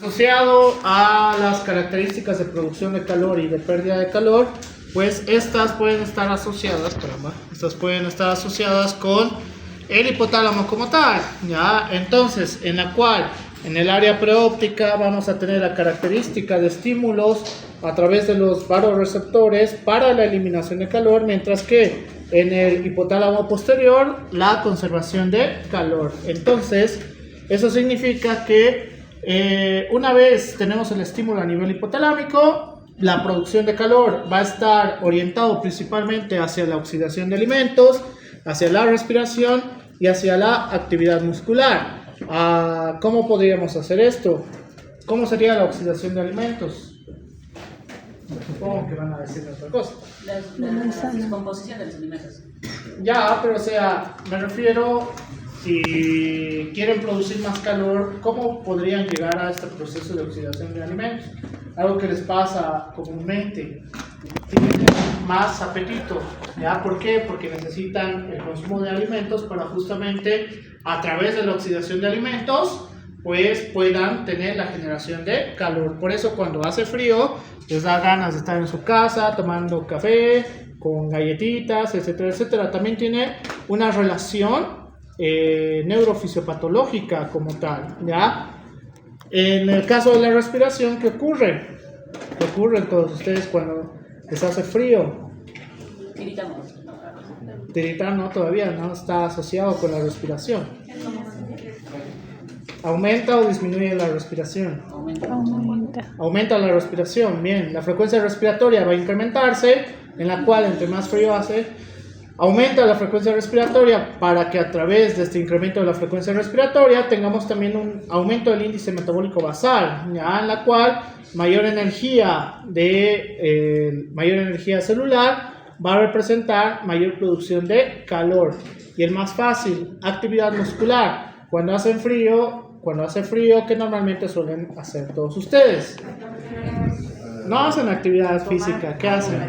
Asociado a las características de producción de calor y de pérdida de calor, pues estas pueden estar asociadas, con el hipotálamo como tal, ¿ya? Entonces, en la cual, en el área preóptica, vamos a tener la característica de estímulos a través de los varoreceptores para la eliminación de calor, mientras que en el hipotálamo posterior, la conservación de calor. Entonces, eso significa que una vez tenemos el estímulo a nivel hipotalámico, la producción de calor va a estar orientado principalmente hacia la oxidación de alimentos, hacia la respiración y hacia la actividad muscular. ¿Cómo podríamos hacer esto? ¿Cómo sería la oxidación de alimentos? Supongo que van a decir otra cosa. La descomposición de los alimentos. Ya, pero o sea, me refiero, si quieren producir más calor, ¿cómo podrían llegar a este proceso de oxidación de alimentos? Algo que les pasa comúnmente. Tienen más apetito, ¿ya? ¿Por qué? Porque necesitan el consumo de alimentos para justamente, a través de la oxidación de alimentos, pues puedan tener la generación de calor. Por eso cuando hace frío, les da ganas de estar en su casa tomando café, con galletitas, etcétera, etcétera. También tiene una relación neurofisiopatológica como tal, ¿ya? En el caso de la respiración, ¿qué ocurre? ¿Qué ocurre en todos ustedes cuando les hace frío? Tiritamos. Tiritar no, todavía no está asociado con la respiración. ¿Aumenta o disminuye la respiración? Aumenta la respiración, bien. La frecuencia respiratoria va a incrementarse, en la cual entre más frío hace, aumenta la frecuencia respiratoria para que a través de este incremento de la frecuencia respiratoria tengamos también un aumento del índice metabólico basal, ¿ya? En la cual mayor energía celular va a representar mayor producción de calor. Y el más fácil, actividad muscular. Cuando hace frío, ¿qué normalmente suelen hacer todos ustedes? No hacen actividad física, ¿qué hacen?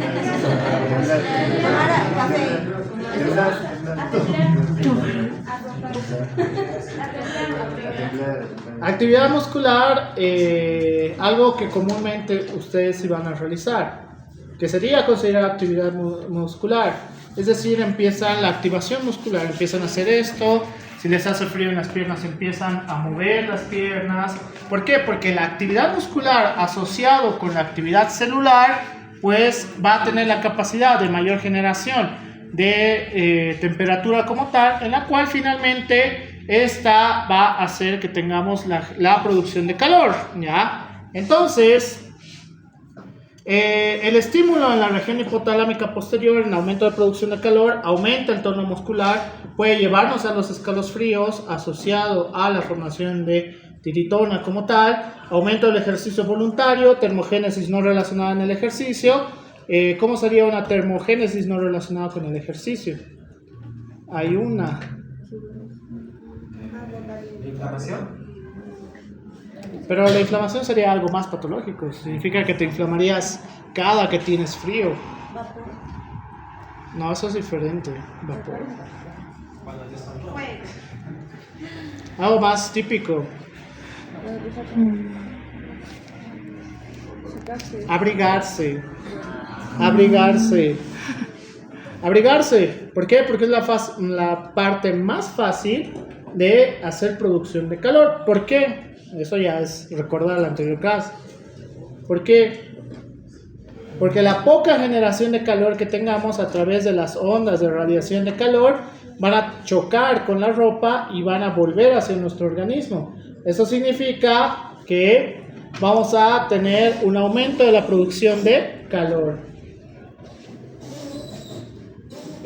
Actividad muscular, algo que comúnmente ustedes iban a realizar, que sería considerada actividad muscular. Es decir, empiezan la activación muscular, empiezan a hacer esto. Si les hace frío en las piernas, empiezan a mover las piernas. ¿Por qué? Porque la actividad muscular asociado con la actividad celular, pues va a tener la capacidad de mayor generación de temperatura como tal, en la cual finalmente esta va a hacer que tengamos la producción de calor, ¿ya? Entonces, el estímulo en la región hipotalámica posterior, en aumento de producción de calor, aumenta el tono muscular, puede llevarnos a los escalofríos asociado a la formación de tiritona como tal, aumento del ejercicio voluntario, termogénesis no relacionada en el ejercicio. ¿Cómo sería una termogénesis no relacionada con el ejercicio? Hay una. ¿Inflamación? Pero la inflamación sería algo más patológico. Significa que te inflamarías cada que tienes frío. No, eso es diferente. Vapor. Algo más típico. Abrigarse. ¿Por qué? Porque es la parte más fácil de hacer producción de calor. ¿Por qué? Eso ya es recordar la anterior clase. ¿Por qué? Porque la poca generación de calor que tengamos a través de las ondas de radiación de calor van a chocar con la ropa y van a volver hacia nuestro organismo. Eso significa que vamos a tener un aumento de la producción de calor.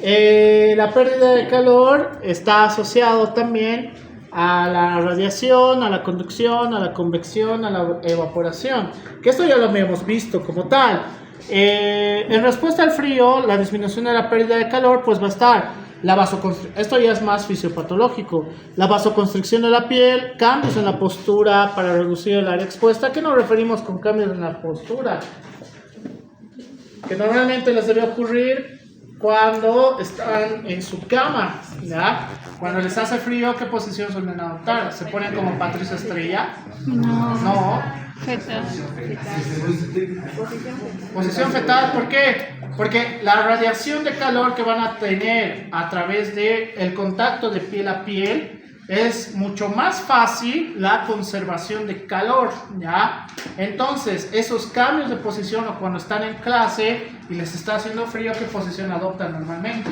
La pérdida de calor está asociado también a la radiación, a la conducción, a la convección, a la evaporación, que esto ya lo hemos visto como tal. En respuesta al frío, la disminución de la pérdida de calor, pues va a estar la vasoconstricción. Esto ya es más fisiopatológico. La vasoconstricción de la piel, cambios en la postura para reducir el área expuesta. ¿A qué nos referimos con cambios en la postura? Que normalmente les debe ocurrir cuando están en su cama, ¿ya? Cuando les hace frío, ¿qué posición suelen adoptar? ¿Se ponen como Patricia Estrella? No. Fetal. Posición fetal, ¿por qué? Porque la radiación de calor que van a tener a través del contacto de piel a piel es mucho más fácil la conservación de calor, ¿ya? Entonces, esos cambios de posición o cuando están en clase y les está haciendo frío, ¿qué posición adoptan normalmente?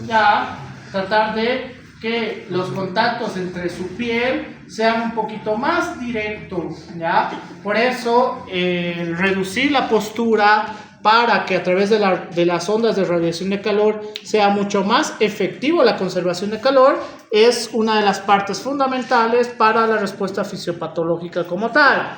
Ya, tratar de que los contactos entre su piel sean un poquito más directos, ¿ya? Por eso, reducir la postura para que a través de las ondas de radiación de calor sea mucho más efectivo la conservación de calor es una de las partes fundamentales para la respuesta fisiopatológica como tal.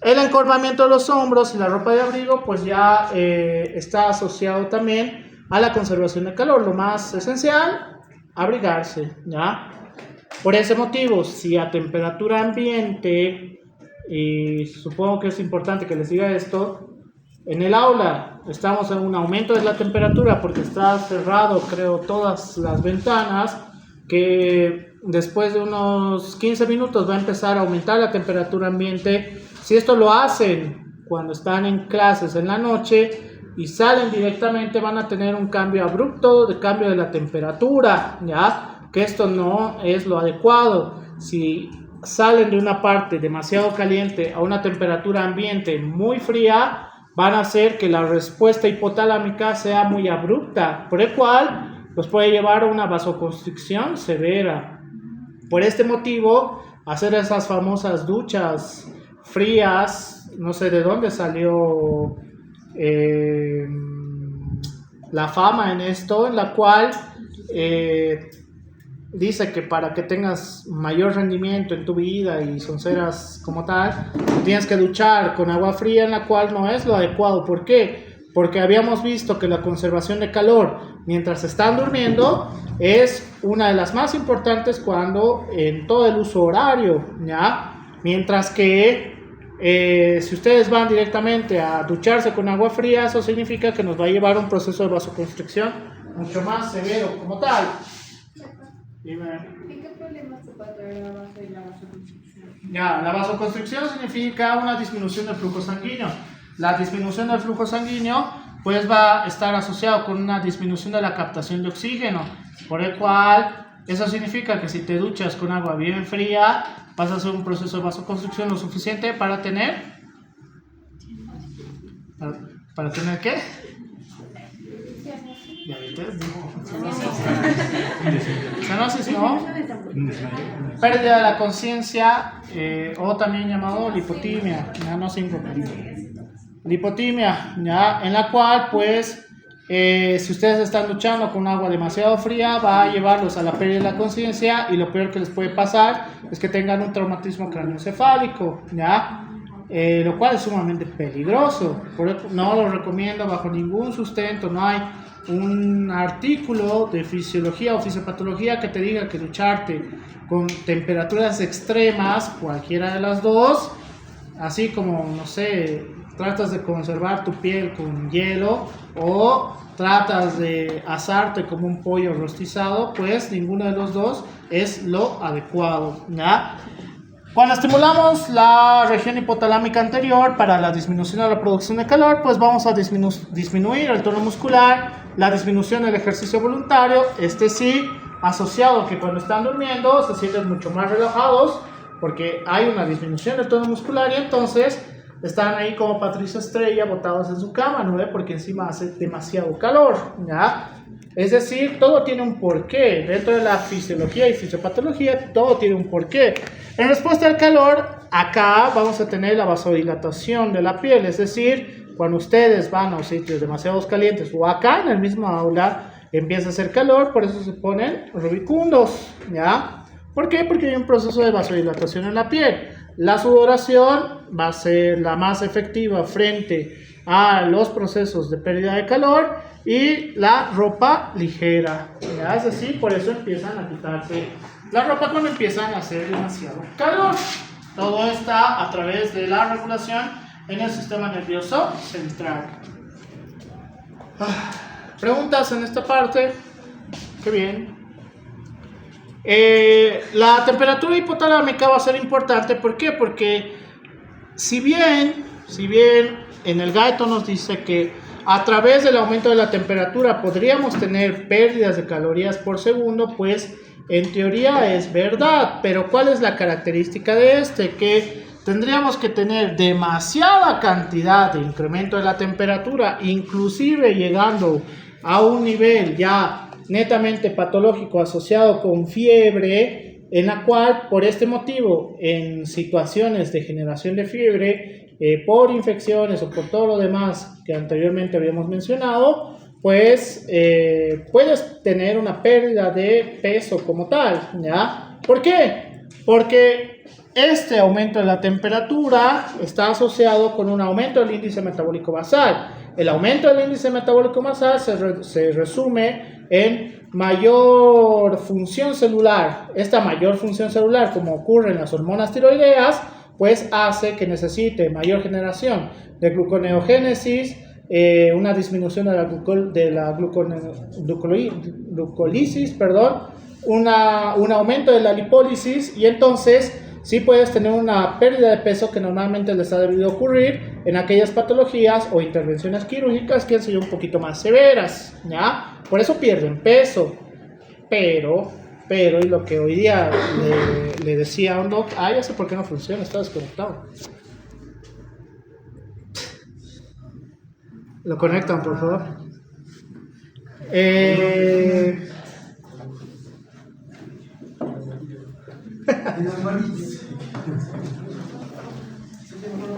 El encorvamiento de los hombros y la ropa de abrigo pues ya está asociado también a la conservación de calor. Lo más esencial, abrigarse, ¿ya? Por ese motivo, si a temperatura ambiente, y supongo que es importante que les diga esto, en el aula estamos en un aumento de la temperatura porque está cerrado, creo, todas las ventanas, que después de unos 15 minutos va a empezar a aumentar la temperatura ambiente. Si esto lo hacen cuando están en clases en la noche y salen directamente, van a tener un cambio abrupto de cambio de la temperatura, ¿ya? Que esto no es lo adecuado. Si salen de una parte demasiado caliente a una temperatura ambiente muy fría, van a hacer que la respuesta hipotalámica sea muy abrupta, por el cual los puede llevar a una vasoconstricción severa. Por este motivo, hacer esas famosas duchas frías, no sé de dónde salió la fama en esto, en la cual dice que para que tengas mayor rendimiento en tu vida y sonceras como tal, tienes que duchar con agua fría, en la cual no es lo adecuado. ¿Por qué? Porque habíamos visto que la conservación de calor mientras están durmiendo es una de las más importantes cuando en todo el uso horario, ¿ya? Mientras que si ustedes van directamente a ducharse con agua fría, eso significa que nos va a llevar a un proceso de vasoconstricción mucho más severo como tal. Dime. ¿Y qué problemas se puede traer la base de la vasoconstricción? Ya, la vasoconstricción significa una disminución del flujo sanguíneo. La disminución del flujo sanguíneo pues va a estar asociado con una disminución de la captación de oxígeno, por el cual eso significa que si te duchas con agua bien fría vas a hacer un proceso de vasoconstricción lo suficiente para tener ¿para tener qué? ¿Ya viste? Cianosis, ¿no? Pérdida de la conciencia o también llamado lipotimia, ya no síncope. Lipotimia, ya, en la cual pues si ustedes están duchando con agua demasiado fría va a llevarlos a la pérdida de la conciencia y lo peor que les puede pasar es que tengan un traumatismo craneoencefálico, ya. Lo cual es sumamente peligroso, no lo recomiendo bajo ningún sustento. No hay un artículo de fisiología o fisiopatología que te diga que ducharte con temperaturas extremas, cualquiera de las dos, así como, no sé, tratas de conservar tu piel con hielo o tratas de asarte como un pollo rostizado, pues ninguno de los dos es lo adecuado, ¿ya? Cuando estimulamos la región hipotalámica anterior para la disminución de la producción de calor, pues vamos a disminuir el tono muscular, la disminución del ejercicio voluntario, sí, asociado a que cuando están durmiendo se sienten mucho más relajados porque hay una disminución del tono muscular y entonces están ahí como Patricia Estrella botados en su cama, ¿no ve? Porque encima hace demasiado calor, ¿ya? Es decir, todo tiene un porqué. Dentro de la fisiología y fisiopatología, todo tiene un porqué. En respuesta al calor, acá vamos a tener la vasodilatación de la piel. Es decir, cuando ustedes van a sitios demasiado calientes o acá en el mismo aula empieza a hacer calor, por eso se ponen rubicundos, ¿ya? ¿Por qué? Porque hay un proceso de vasodilatación en la piel. La sudoración va a ser la más efectiva frente a los procesos de pérdida de calor y la ropa ligera, ¿ya? Es así, por eso empiezan a quitarse la ropa cuando empiezan a hacer demasiado calor. Todo está a través de la regulación en el sistema nervioso central. Preguntas en esta parte. Qué bien. La temperatura hipotalámica va a ser importante. ¿Por qué? Porque si bien en el gaito nos dice que a través del aumento de la temperatura podríamos tener pérdidas de calorías por segundo, pues en teoría es verdad. Pero ¿cuál es la característica de este? Que tendríamos que tener demasiada cantidad de incremento de la temperatura, inclusive llegando a un nivel ya netamente patológico asociado con fiebre, en la cual por este motivo en situaciones de generación de fiebre por infecciones o por todo lo demás que anteriormente habíamos mencionado, pues puedes tener una pérdida de peso como tal, ¿ya? ¿Por qué? Porque este aumento de la temperatura está asociado con un aumento del índice metabólico basal. El aumento del índice metabólico basal se resume en mayor función celular. Esta mayor función celular, como ocurre en las hormonas tiroideas, pues hace que necesite mayor generación de gluconeogénesis, una disminución de la glucólisis, un aumento de la lipólisis, y entonces sí puedes tener una pérdida de peso que normalmente les ha debido ocurrir en aquellas patologías o intervenciones quirúrgicas que han sido un poquito más severas, ¿ya? Por eso pierden peso. Pero, y lo que hoy día le decía a un doc, ya sé por qué no funciona, está desconectado. Lo conectan, por favor.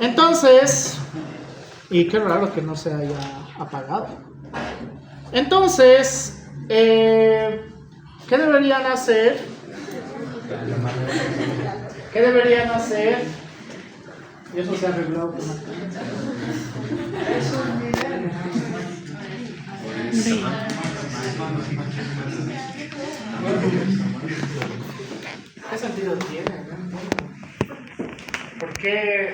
Entonces, y qué raro que no se haya apagado. Entonces, ¿qué deberían hacer? ¿Qué deberían hacer? Y eso se arregló automáticamente. ¿Qué sentido tiene? ¿Por qué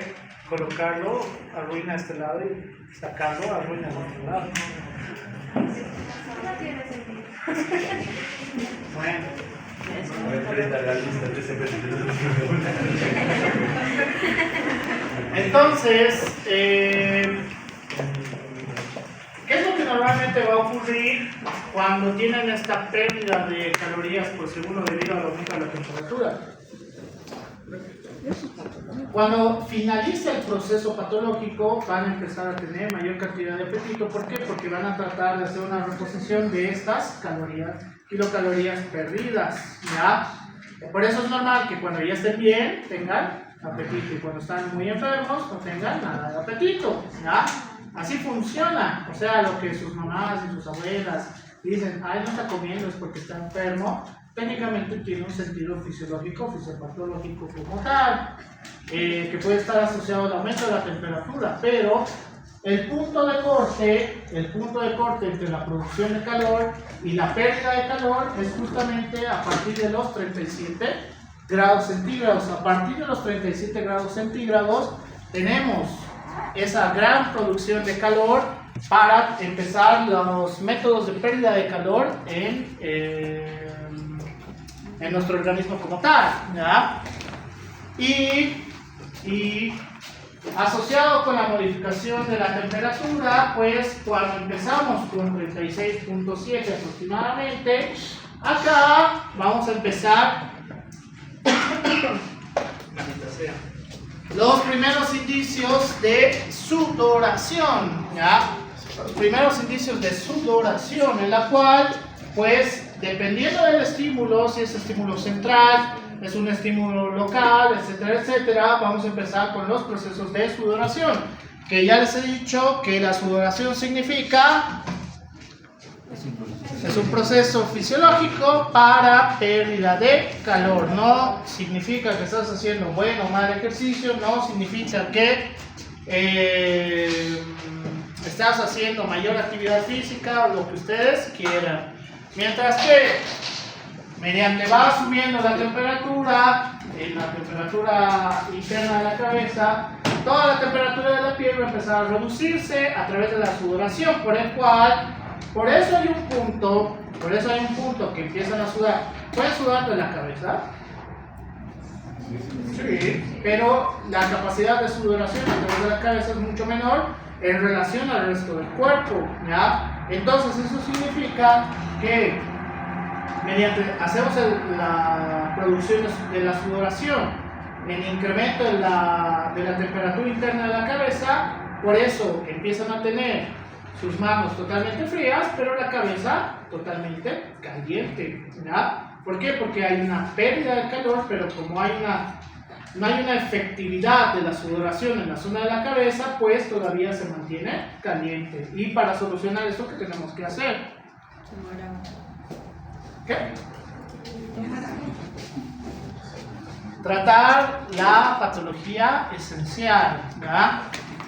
colocarlo arruina este lado y sacarlo arruina el otro lado? No tiene sentido. Bueno. Entonces, ¿qué es lo que normalmente va a ocurrir cuando tienen esta pérdida de calorías por segundo debido al aumento de la temperatura? Cuando finalice el proceso patológico van a empezar a tener mayor cantidad de apetito. ¿Por qué? Porque van a tratar de hacer una reposición de estas kilocalorías perdidas, ¿ya? Por eso es normal que cuando ya estén bien tengan apetito y cuando están muy enfermos no tengan nada de apetito, ¿ya? Así funciona. O sea, lo que sus mamás y sus abuelas dicen, no está comiendo es porque está enfermo, técnicamente tiene un sentido fisiológico, fisiopatológico como tal, que puede estar asociado al aumento de la temperatura, pero el punto de corte entre la producción de calor y la pérdida de calor es justamente a partir de los 37 grados centígrados. A partir de los 37 grados centígrados tenemos esa gran producción de calor para empezar los métodos de pérdida de calor en nuestro organismo como tal, ¿ya? Y asociado con la modificación de la temperatura, pues cuando empezamos con 36.7 aproximadamente, acá vamos a empezar los primeros indicios de sudoración, ¿ya? Los primeros indicios de sudoración, en la cual, pues, dependiendo del estímulo, si es estímulo central, es un estímulo local, etcétera, etcétera, vamos a empezar con los procesos de sudoración, que ya les he dicho que la sudoración significa, es un proceso fisiológico para pérdida de calor. No significa que estás haciendo buen o mal ejercicio, no significa que estás haciendo mayor actividad física o lo que ustedes quieran. Mientras que mediante va subiendo la temperatura, la temperatura interna de la cabeza, toda la temperatura de la piel va a empezar a reducirse a través de la sudoración, por el cual Por eso hay un punto que empiezan a sudar. ¿Pueden sudar de la cabeza? Sí, pero la capacidad de sudoración a través de la cabeza es mucho menor en relación al resto del cuerpo, ¿ya? Entonces eso significa que mediante hacemos la producción de la sudoración, el incremento de la temperatura interna de la cabeza, por eso empiezan a tener sus manos totalmente frías, pero la cabeza totalmente caliente, ¿ya? ¿Por qué? Porque hay una pérdida de calor, pero como no hay una efectividad de la sudoración en la zona de la cabeza, pues todavía se mantiene caliente. Y para solucionar esto, ¿qué tenemos que hacer? ¿Qué? Tratar la patología esencial, ¿verdad?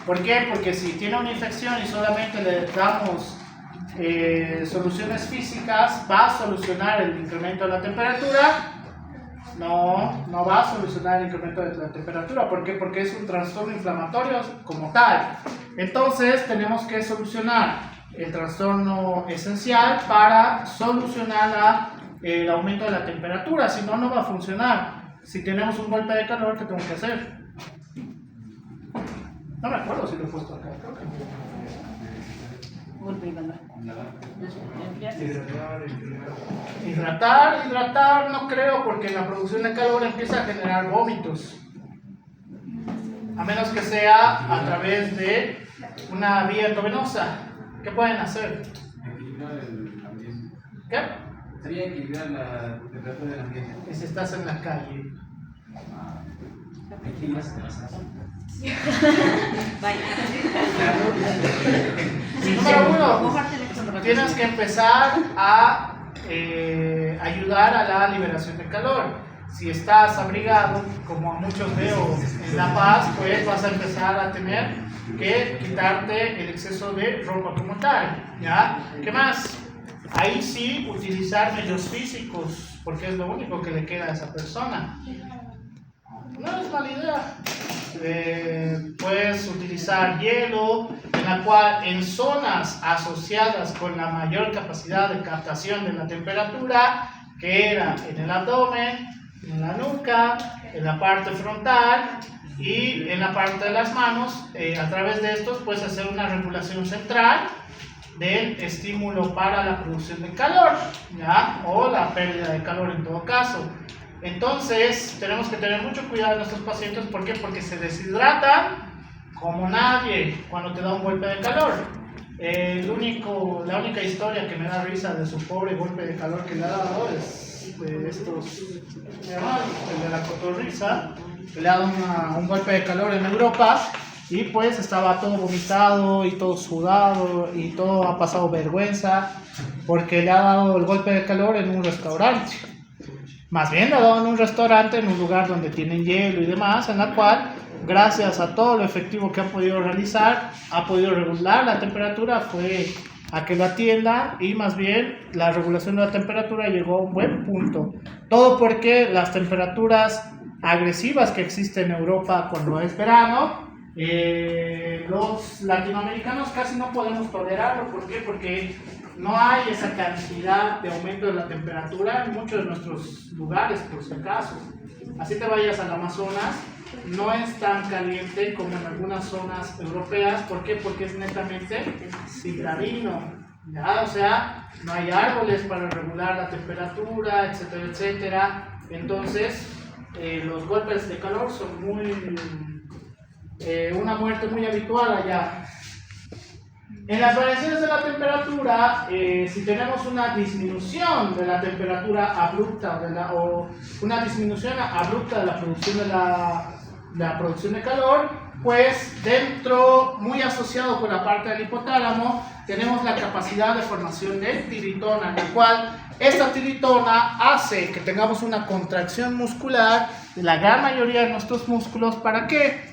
¿Por qué? Porque si tiene una infección y solamente le damos soluciones físicas, ¿va a solucionar el incremento de la temperatura? No va a solucionar el incremento de la temperatura. ¿Por qué? Porque es un trastorno inflamatorio como tal. Entonces tenemos que solucionar el trastorno esencial para solucionar el aumento de la temperatura. Si no, no va a funcionar. Si tenemos un golpe de calor, ¿qué tengo que hacer? No me acuerdo si lo he puesto acá. Creo que Golpe y calor. Hidratar no creo, porque la producción de calor empieza a generar vómitos. A menos que sea a través de una vía endovenosa. ¿Qué pueden hacer? Equilibrar el ambiente. ¿Qué? Sería equilibrar la temperatura del ambiente. Que si estás en la calle. Equilibras. Número 1, tienes que empezar a ayudar a la liberación de calor. Si estás abrigado, como a muchos veo en La Paz, pues vas a empezar a tener que quitarte el exceso de ropa como tal, ¿ya? ¿Qué más? Ahí sí, utilizar medios físicos, porque es lo único que le queda a esa persona. No es mala idea. Puedes utilizar hielo, en la cual en zonas asociadas con la mayor capacidad de captación de la temperatura, que era en el abdomen, en la nuca, en la parte frontal y en la parte de las manos, a través de estos puedes hacer una regulación central del estímulo para la producción de calor, ¿ya? O la pérdida de calor en todo caso. Entonces tenemos que tener mucho cuidado en nuestros pacientes. ¿Por qué? Porque se deshidratan como nadie cuando te da un golpe de calor. La única historia que me da risa de su pobre golpe de calor que le ha dado es de estos, se llama el de la cotorriza, que le ha dado un golpe de calor en Europa y pues estaba todo vomitado y todo sudado y todo ha pasado vergüenza porque le ha dado el golpe de calor en un restaurante. Más bien le ha dado en un restaurante, en un lugar donde tienen hielo y demás, en la cual, gracias a todo lo efectivo que ha podido realizar, ha podido regular la temperatura, fue a que lo atiendan y más bien la regulación de la temperatura llegó a un buen punto. Todo porque las temperaturas agresivas que existen en Europa cuando es verano, los latinoamericanos casi no podemos tolerarlo. ¿Por qué? Porque no hay esa cantidad de aumento de la temperatura en muchos de nuestros lugares, por si acaso. Así te vayas al Amazonas, no es tan caliente como en algunas zonas europeas. ¿Por qué? Porque es netamente citradino, ¿ya? O sea, no hay árboles para regular la temperatura, etcétera, etcétera. Entonces, los golpes de calor son una muerte muy habitual allá. En las variaciones de la temperatura, si tenemos una disminución de la temperatura abrupta o una disminución abrupta de la producción de calor, pues dentro, muy asociado con la parte del hipotálamo, tenemos la capacidad de formación de tiritona, en la cual esta tiritona hace que tengamos una contracción muscular de la gran mayoría de nuestros músculos. ¿Para qué?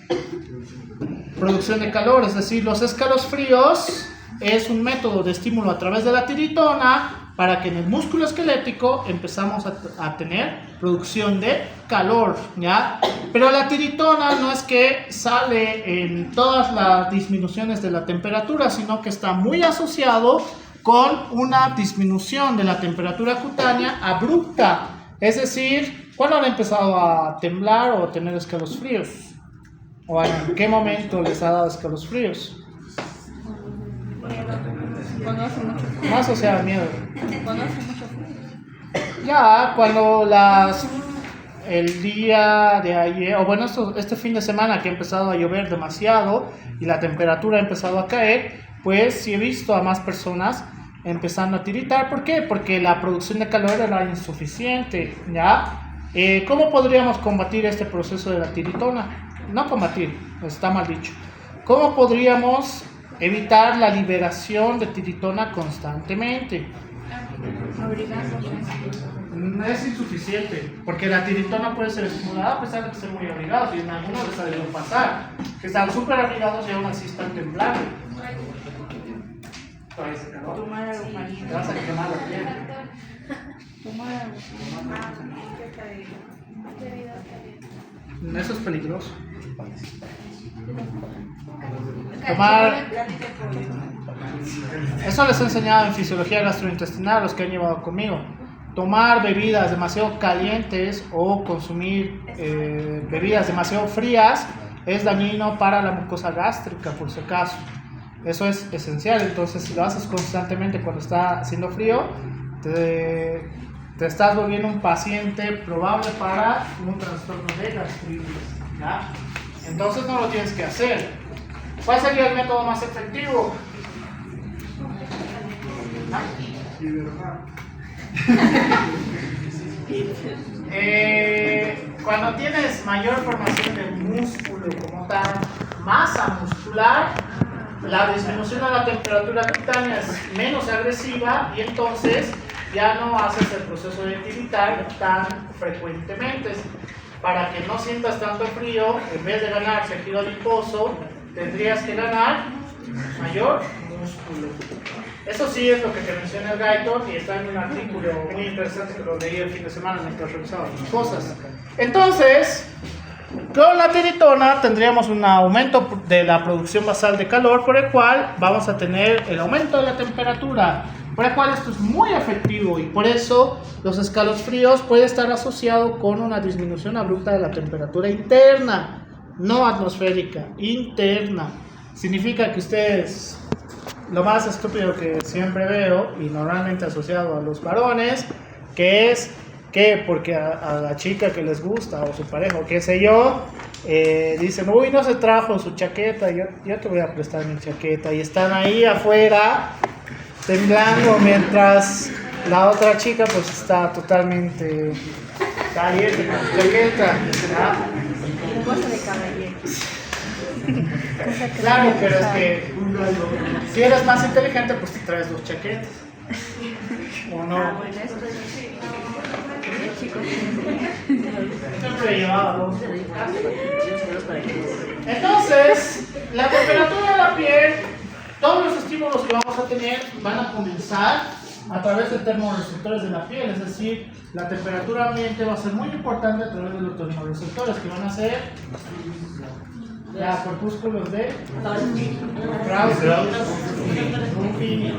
Producción de calor, es decir, los escalofríos es un método de estímulo a través de la tiritona para que en el músculo esquelético empezamos a tener producción de calor, ¿ya? Pero la tiritona no es que sale en todas las disminuciones de la temperatura, sino que está muy asociado con una disminución de la temperatura cutánea abrupta. Es decir, ¿cuándo han empezado a temblar o a tener escalofríos? ¿O en qué momento les ha dado escalofríos? Cuando hace mucho frío. Más o sea, miedo. Cuando hace mucho frío. Ya, cuando el día de ayer, o bueno, este fin de semana que ha empezado a llover demasiado y la temperatura ha empezado a caer, pues sí he visto a más personas empezando a tiritar. ¿Por qué? Porque la producción de calor era insuficiente, ¿ya? ¿Cómo podríamos combatir este proceso de la tiritona? No combatir, está mal dicho. ¿Cómo podríamos evitar la liberación de tiritona constantemente? No es insuficiente, porque la tiritona puede ser estimulada a pesar de que estén muy abrigados, y en algunos les ha debido pasar, que están súper abrigados y aún así están temblando. Parece calor. Tomar algo Te caliente. vas a quemar la piel. Tomar algo caliente. Eso es peligroso. Tomar. Eso les he enseñado en fisiología gastrointestinal, los que han llevado conmigo. Tomar bebidas demasiado calientes o consumir bebidas demasiado frías es dañino para la mucosa gástrica, por si acaso. Eso es esencial. Entonces, si lo haces constantemente cuando está haciendo frío, te estás volviendo un paciente probable para un trastorno de gastritis, ¿ya? Entonces no lo tienes que hacer. ¿Cuál sería el método más efectivo? Cuando tienes mayor formación de músculo como tal, masa muscular, la disminución de la temperatura cutánea es menos agresiva y entonces ya no haces el proceso de tiritar tan frecuentemente. Para que no sientas tanto frío, en vez de ganar tejido adiposo, tendrías que ganar mayor músculo. Eso sí es lo que te menciona el Gaitor y está en un artículo muy interesante que lo leí el fin de semana mientras revisaba las cosas. Entonces, con la tiritona tendríamos un aumento de la producción basal de calor, por el cual vamos a tener el aumento de la temperatura, por el cual esto es muy efectivo y por eso los escalofríos pueden estar asociados con una disminución abrupta de la temperatura interna, no atmosférica, interna. Significa que ustedes, lo más estúpido que siempre veo y normalmente asociado a los varones, que es que porque a la chica que les gusta o su pareja o qué sé yo, dicen, uy, no se trajo su chaqueta, yo te voy a prestar mi chaqueta, y están ahí afuera temblando mientras la otra chica pues está totalmente caliente con su chaqueta, ¿no? Cosa de caballeros. Claro, pero es que si eres más inteligente pues te traes dos chaquetas, ¿o no? Chicos, Siempre llevaba dos. Entonces, la temperatura de la piel, todos los estímulos que vamos a tener van a comenzar a través de termorreceptores de la piel, es decir, la temperatura ambiente va a ser muy importante a través de los termorreceptores, que van a ser corpúsculos de Ruffini,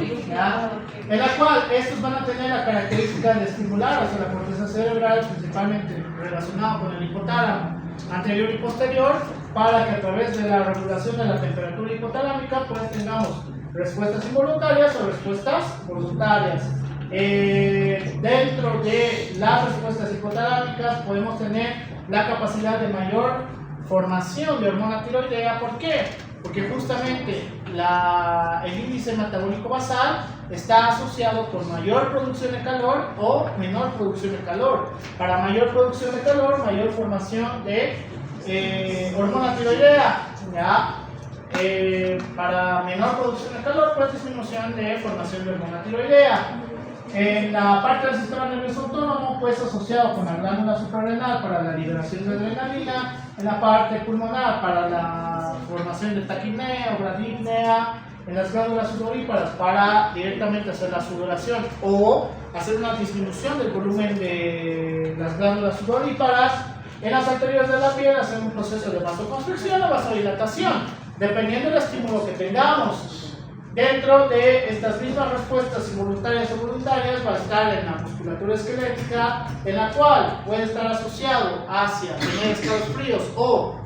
en la cual estos van a tener la característica de estimular hacia la corteza cerebral, principalmente relacionado con el hipotálamo anterior y posterior, para que a través de la regulación de la temperatura hipotalámica pues tengamos respuestas involuntarias o respuestas voluntarias. Dentro de las respuestas hipotalámicas podemos tener la capacidad de mayor formación de hormona tiroidea. ¿Por qué? Porque justamente el índice metabólico basal está asociado con mayor producción de calor o menor producción de calor. Para mayor producción de calor, mayor formación de hormona tiroidea, ¿ya? Para menor producción de calor, pues disminución de formación de hormona tiroidea. En la parte del sistema nervioso autónomo, pues asociado con la glándula suprarrenal para la liberación de adrenalina, en la parte pulmonar para la formación de taquipnea o bradipnea, en las glándulas sudoríparas para directamente hacer la sudoración o hacer una disminución del volumen de las glándulas sudoríparas, en las arterias de la piel hacer un proceso de vasoconstricción o vasodilatación, dependiendo del estímulo que tengamos. Dentro de estas mismas respuestas involuntarias o voluntarias va a estar en la musculatura esquelética, en la cual puede estar asociado hacia tener escalofríos o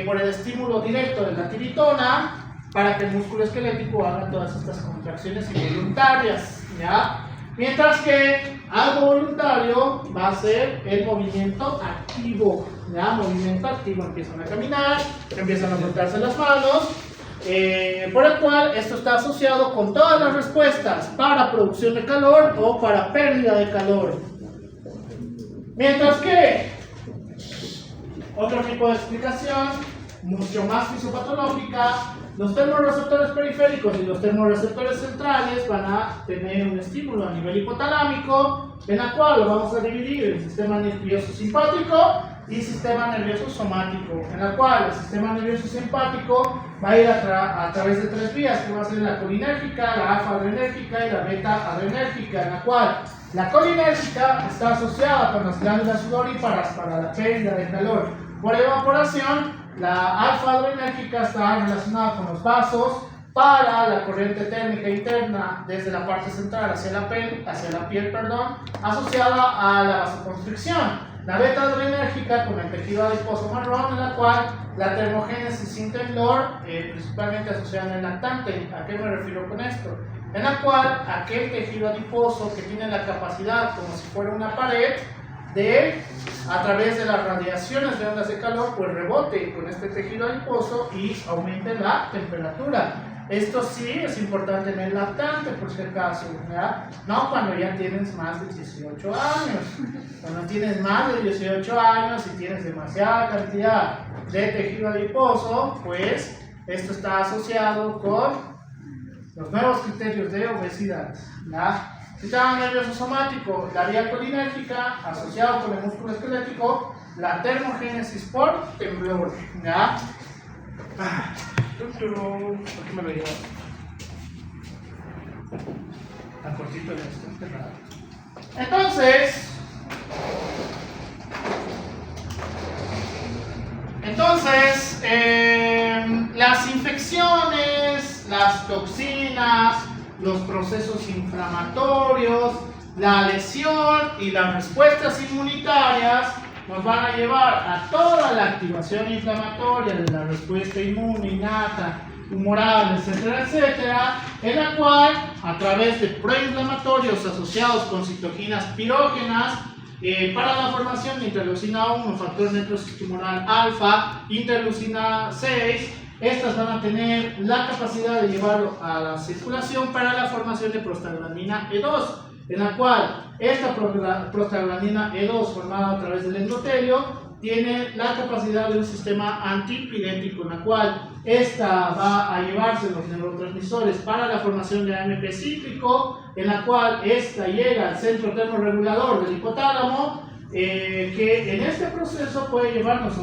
por el estímulo directo de la tiritona, para que el músculo esquelético haga todas estas contracciones involuntarias, ¿ya? Mientras que algo voluntario va a ser el movimiento activo, ¿ya? Movimiento activo, empiezan a caminar, empiezan a frotarse las manos, por el cual esto está asociado con todas las respuestas para producción de calor o para pérdida de calor. Mientras que otro tipo de explicación, mucho más fisiopatológica, los termorreceptores periféricos y los termorreceptores centrales van a tener un estímulo a nivel hipotalámico, en la cual lo vamos a dividir en sistema nervioso simpático y sistema nervioso somático, en la cual el sistema nervioso simpático va a ir a través de tres vías, que va a ser la colinérgica, la alfa-adrenérgica y la beta-adrenérgica, en la cual la colinérgica está asociada con las glándulas sudoríparas para la pérdida de calor por evaporación. La alfa-adrenérgica está relacionada con los vasos para la corriente térmica interna desde la parte central hacia la piel, asociada a la vasoconstricción. La beta-adrenérgica con el tejido adiposo marrón, en la cual la termogénesis sin temblor, principalmente asociada en el lactante. ¿A qué me refiero con esto? En la cual aquel tejido adiposo que tiene la capacidad, como si fuera una pared, de, a través de las radiaciones de ondas de calor, pues rebote con este tejido adiposo y aumente la temperatura. Esto sí es importante en el lactante, por si acaso, ¿verdad? No cuando ya tienes más de 18 años. Cuando tienes más de 18 años y tienes demasiada cantidad de tejido adiposo, pues esto está asociado con los nuevos criterios de obesidad, ¿verdad? Sistema nervioso somático, la vía colinérgica, asociado con el músculo esquelético, la termogénesis por temblor, ¿ya? ¿Por qué me lo llevo? Tan cortito en esto, qué raro. Entonces, las infecciones, las toxinas, los procesos inflamatorios, la lesión y las respuestas inmunitarias nos van a llevar a toda la activación inflamatoria de la respuesta inmune innata, humoral, etcétera, etcétera, en la cual, a través de proinflamatorios asociados con citoquinas pirógenas, para la formación de interleucina 1, factor necrosis tumoral alfa, interleucina 6, estas van a tener la capacidad de llevarlo a la circulación para la formación de prostaglandina E2, en la cual esta prostaglandina E2 formada a través del endotelio tiene la capacidad de un sistema antipirético, en la cual esta va a llevarse los neurotransmisores para la formación de AMP cíclico, en la cual esta llega al centro termorregulador del hipotálamo, que en este proceso puede llevarnos a un